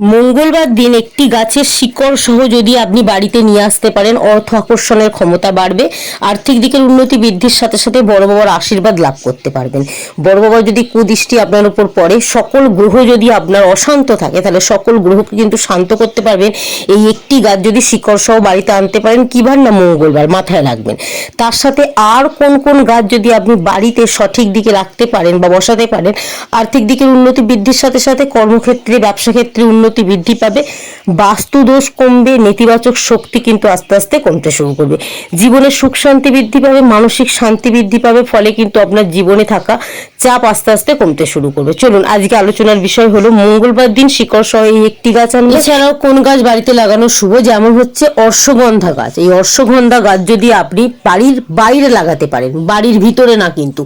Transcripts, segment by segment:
মঙ্গলবার দিন একটি গাছের শিকড় সহ যদি আপনি বাড়িতে নিয়ে আসতে পারেন, অর্থ আকর্ষণের ক্ষমতা বাড়বে, আর্থিক দিকের উন্নতি বৃদ্ধির সাথে সাথে বড় বাবার আশীর্বাদ লাভ করতে পারবেন। বড় বাবার যদি কুদৃষ্টি আপনার উপর পড়ে, সকল গ্রহ যদি আপনার অশান্ত থাকে, তাহলে সকল গ্রহকে কিন্তু শান্ত করতে পারবেন এই একটি গাছ যদি শিকড় সহ বাড়িতে আনতে পারেন। কিবার না মঙ্গলবার, মাথায় রাখবেন। তার সাথে আর কোন কোন গাছ যদি আপনি বাড়িতে সঠিক দিকে রাখতে পারেন বা বসাতে পারেন, আর্থিক দিকের উন্নতি বৃদ্ধির সাথে সাথে কর্মক্ষেত্রে, ব্যবসা ক্ষেত্রে উন্নতি বৃদ্ধি পাবে, বাস্তু দোষ কমবে, নেতিবাচক শক্তি কিন্তু আস্তে আস্তে কমতে শুরু করবে, জীবনে সুখ শান্তি বৃদ্ধি পাবে, মানসিক শান্তি বৃদ্ধি পাবে, ফলে কিন্তু আপনার জীবনে থাকা চাপ আস্তে আস্তে কমতে শুরু করবে। চলুন, আজকে আলোচনার বিষয় হলো মঙ্গলবার দিন শিকড় সহ এই একটি গাছ আনবে। এছাড়াও কোন গাছ বাড়িতে লাগানো শুভ, যেমন হচ্ছে অশ্বগন্ধা গাছ। এই অশ্বগন্ধা গাছ যদি আপনি বাড়ির বাইরে লাগাতে পারেন, বাড়ির ভিতরে না কিন্তু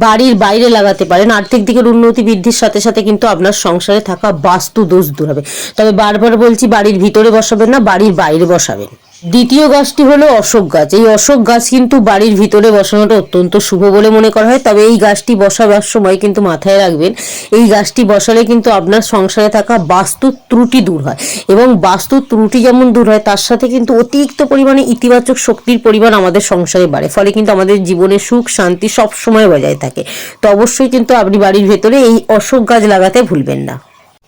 বাড়ির বাইরে লাগাতে পারেন, আর্থিক দিকের উন্নতি বৃদ্ধির সাথে সাথে কিন্তু আপনার সংসারে থাকা বাস্তু দোষ দূর হবে। তবে বারবার বলছি, বাড়ির ভিতরে বসাবেন না, বাড়ির বাইরে বসাবেন। দ্বিতীয় গাছটি হলো অশোক গাছ। এই অশোক গাছ কিন্তু বাড়ির ভিতরে বসানোটা অত্যন্ত শুভ বলে মনে করা হয়। তবে এই গাছটি বসাবার সময় কিন্তু মাথায় রাখবেন, এই গাছটি বসালে কিন্তু আপনার সংসারে থাকা বাস্তু ত্রুটি দূর হয়, এবং বাস্তু ত্রুটি যেমন দূর হয়, তার সাথে কিন্তু অতিরিক্ত পরিমাণে ইতিবাচক শক্তির পরিমাণ আমাদের সংসারে বাড়ে, ফলে কিন্তু আমাদের জীবনে সুখ শান্তি সব সময় বজায় থাকে। তো অবশ্যই কিন্তু আপনি বাড়ির ভেতরে এই অশোক গাছ লাগাতে ভুলবেন না।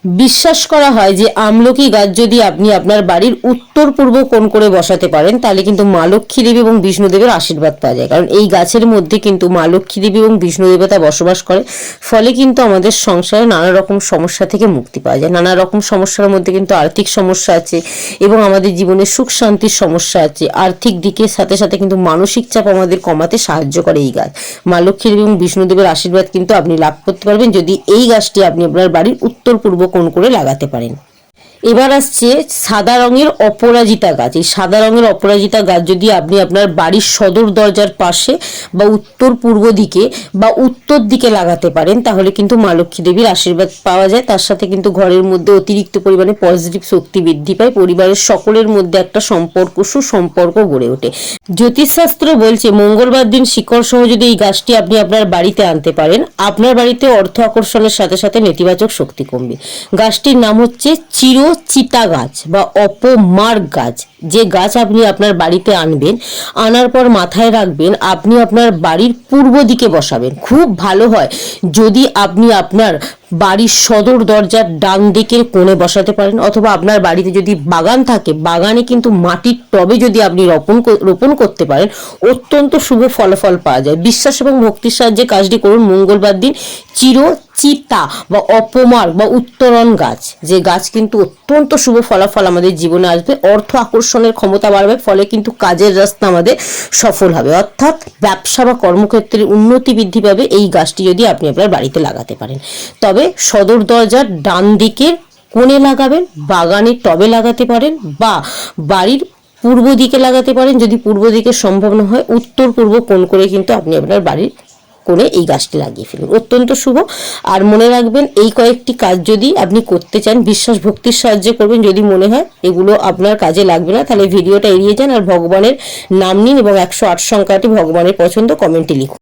বিশ্বাস করা হয় যে আমলকি গাছ যদি আপনি আপনার বাড়ির উত্তর পূর্ব কোণ করে বসাতে পারেন, তাহলে কিন্তু মা লক্ষ্মী দেবী এবং বিষ্ণুদেবের আশীর্বাদ পাওয়া যায়। কারণ এই গাছের মধ্যে কিন্তু মা লক্ষ্মী দেবী এবং বিষ্ণু দেবতা বসবাস করে, ফলে কিন্তু আমাদের সংসারে নানা রকম সমস্যা থেকে মুক্তি পাওয়া যায়। নানা রকম সমস্যার মধ্যে কিন্তু আর্থিক সমস্যা আছে, এবং আমাদের জীবনে সুখ শান্তির সমস্যা আছে। আর্থিক দিকের সাথে সাথে কিন্তু মানসিক চাপ আমাদের কমাতে সাহায্য করে এই গাছ। মা লক্ষ্মী দেবী এবং বিষ্ণুদেবের আশীর্বাদ কিন্তু আপনি লাভ করতে পারবেন যদি এই গাছটি আপনি আপনার বাড়ির উত্তর পূর্ব কোণ করে লাগাতে পারেন। এবার আসছে সাদা রঙের অপরাজিতা গাছ। এই সাদা রঙের অপরাজিতা গাছ যদি আপনি আপনার বাড়ির সদর দরজার পাশে বা উত্তর পূর্ব দিকে বা উত্তর দিকে লাগাতে পারেন, তাহলে কিন্তু মা লক্ষ্মী দেবীর আশীর্বাদ পাওয়া যায়। তার সাথে কিন্তু ঘরের মধ্যে অতিরিক্ত পরিমাণে পজিটিভ শক্তি বৃদ্ধি পায়, পরিবারের সকলের মধ্যে একটা সম্পর্ক, সুসম্পর্ক গড়ে ওঠে। জ্যোতিষশাস্ত্র বলছে মঙ্গলবার দিন শিকড় সহ যদি এই গাছটি আপনি আপনার বাড়িতে আনতে পারেন, আপনার বাড়িতে অর্থ আকর্ষণের সাথে সাথে নেতিবাচক শক্তি কমবে। গাছটির নাম হচ্ছে চিতা গাছ বা অপমার্গ গাছ। যে গাছ আপনি আপনার বাড়িতে আনবেন, আনার পর মাথায় রাখবেন আপনি আপনার বাড়ির পূর্ব দিকে বসাবেন। খুব ভালো হয় যদি আপনি আপনার বাড়ির সদর দরজার ডান দিকের কোণে বসাতে পারেন, অথবা আপনার বাড়িতে যদি বাগান থাকে, বাগানে কিন্তু মাটির টবে যদি আপনি রোপণ করতে পারেন, অত্যন্ত শুভ ফলাফল পাওয়া যায়। বিশ্বাস এবং ভক্তির সাহায্যে কাজটি করুন। মঙ্গলবার দিন চিতা বা অপমার্গ বা উত্তরণ গাছ, যে গাছ কিন্তু অত্যন্ত শুভ ফলাফল আমাদের জীবনে আসবে, অর্থ আকর্ষণের ক্ষমতা বাড়বে, ফলে কিন্তু কাজের রাস্তা আমাদের সফল হবে, অর্থাৎ ব্যবসা বা কর্মক্ষেত্রে উন্নতি বৃদ্ধি পাবে এই গাছটি যদি আপনি আপনার বাড়িতে লাগাতে পারেন। তবে সদর দরজার ডান দিকের কোণে লাগাবেন, বাগানের টবে লাগাতে পারেন, বা বাড়ির পূর্ব দিকে লাগাতে পারেন। যদি পূর্ব দিকে সম্ভব না হয়, উত্তর পূর্ব কোণ করে কিন্তু আপনি আপনার বাড়ির কোণে এই গাছটি লাগিয়ে ফেলুন, অত্যন্ত শুভ। আর মনে রাখবেন, এই কয়েকটি কাজ যদি আপনি করতে চান, বিশ্বাস ভক্তির সাহায্যে করবেন। যদি মনে হয় এগুলো আপনার কাজে লাগবে না, তাহলে ভিডিওটা এড়িয়ে যান আর ভগবানের নাম নিন, এবং 108 সংখ্যাটি ভগবানের পছন্দ কমেন্টে লিখুন।